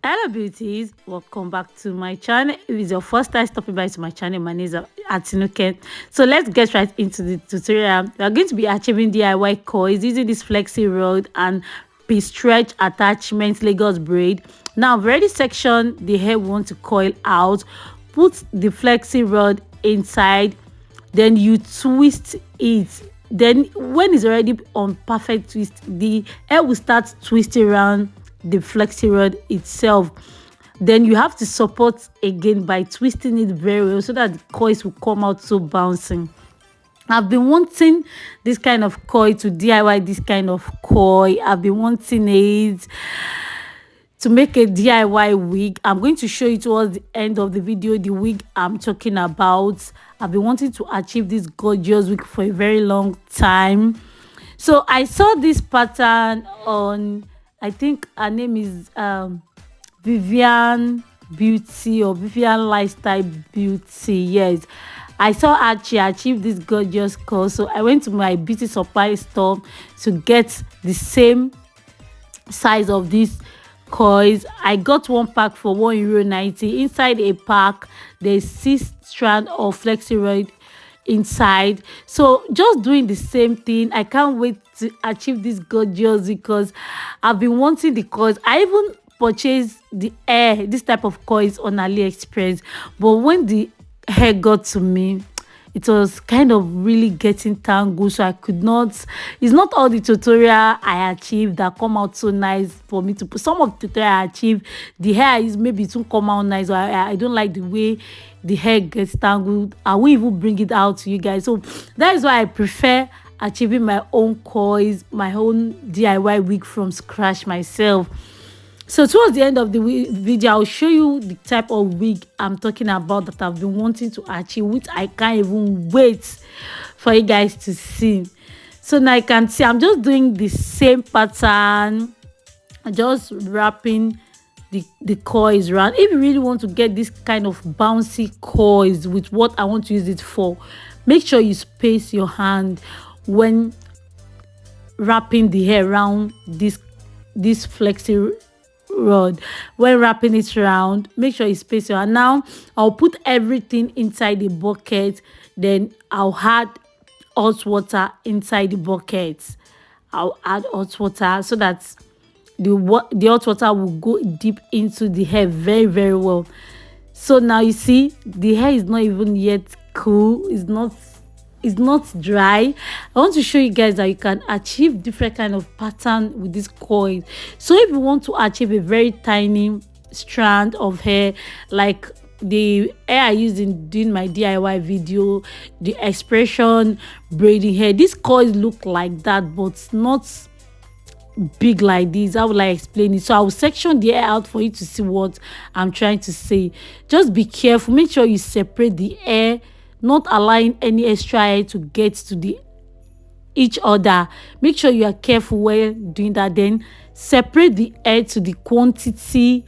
Hello beauties, welcome back to my channel. If it's your first time stopping by to my channel, my name is Atinuke. So let's get right into the tutorial. We are going to be achieving DIY coils using this flexi rod and stretch attachment Lagos braid. Now I've already sectioned the hair we want to coil out. Put the flexi rod inside, then you twist it. Then when it's already on perfect twist, the hair will start twisting around the flexi rod itself. Then you have to support again by twisting it very well so that the coils will come out so bouncing. I've been wanting this kind of coil to DIY this kind of coil. I've been wanting it to make a DIY wig. I'm going to show you towards the end of the video the wig I'm talking about. I've been wanting to achieve this gorgeous wig for a very long time. So I saw this pattern on, I think her name is Vivian Beauty or Vivian Lifestyle Beauty. Yes, I saw her, she achieved this gorgeous coil. So I went to my beauty supply store to get the same size of these coils. I got one pack for €1.90. Inside a pack there's 6 strands of flexi rod inside. So just doing the same thing. I can't wait to achieve this gorgeous because I've been wanting the coils. I even purchased this type of coils on AliExpress, but when the hair got to me, it was kind of really getting tangled, so I could not. It's not all the tutorial I achieved that come out so nice for me to put. Some of the tutorial I achieved, the hair is maybe it won't come out nice, or I don't like the way the hair gets tangled. I won't even bring it out to you guys. So that is why I prefer achieving my own coils, my own DIY wig from scratch myself. So towards the end of the video, I'll show you the type of wig I'm talking about that I've been wanting to achieve, which I can't even wait for you guys to see. So now you can see I'm just doing the same pattern, just wrapping the coils around. If you really want to get this kind of bouncy coils with what I want to use it for, make sure you space your hand when wrapping the hair around this flexi rod. When wrapping it around, make sure you space your hand. Now I'll put everything inside the bucket, then I'll add hot water inside the bucket. I'll add hot water so that the hot water will go deep into the hair very well. So now you see the hair is not even yet cool, it's not dry. I want to show you guys that you can achieve different kind of pattern with this coil. So if you want to achieve a very tiny strand of hair, like the hair I used in doing my DIY video, the Xpression braiding hair, these coils look like that but not big like this. How will I explain it? So I will section the hair out for you to see what I'm trying to say. Just be careful, make sure you separate the hair, not allowing any extra hair to get to each other. Make sure you are careful when doing that. Then separate the hair to the quantity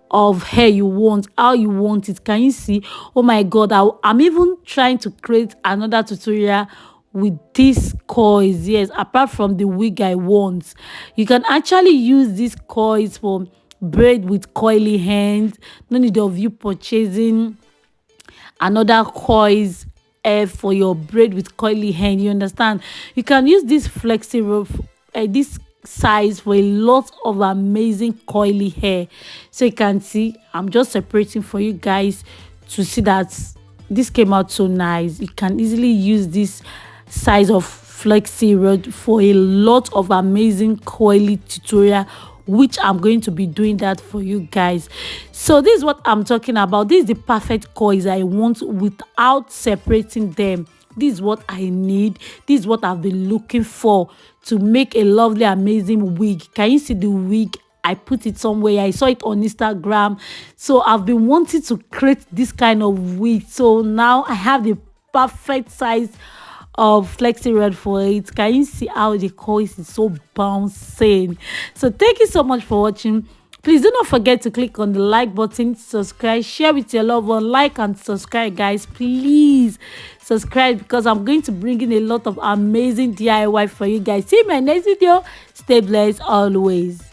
of hair you want, how you want it. Can you see? Oh my god, I'm even trying to create another tutorial with these coils. Yes, apart from the wig I want, you can actually use these coils for braid with coily hands. No need of you purchasing another coils for your braid with coily hand. You understand? You can use this flexi rod, this size, for a lot of amazing coily hair. So you can see I'm just separating for you guys to see that this came out so nice. You can easily use this size of flexi rod for a lot of amazing coily tutorial, which I'm going to be doing that for you guys. So this is what I'm talking about. This is the perfect coils I want without separating them. This is what I need. This is what I've been looking for to make a lovely amazing wig. Can you see the wig? I put it somewhere. I saw it on Instagram. So I've been wanting to create this kind of wig. So now I have the perfect size of flexi rod for it. Can you see how the coils is so bouncing? So thank you so much for watching. Please do not forget to click on the like button, subscribe, share with your loved one, like and subscribe guys. Please subscribe because I'm going to bring in a lot of amazing DIY for you guys. See you in my next video. Stay blessed always.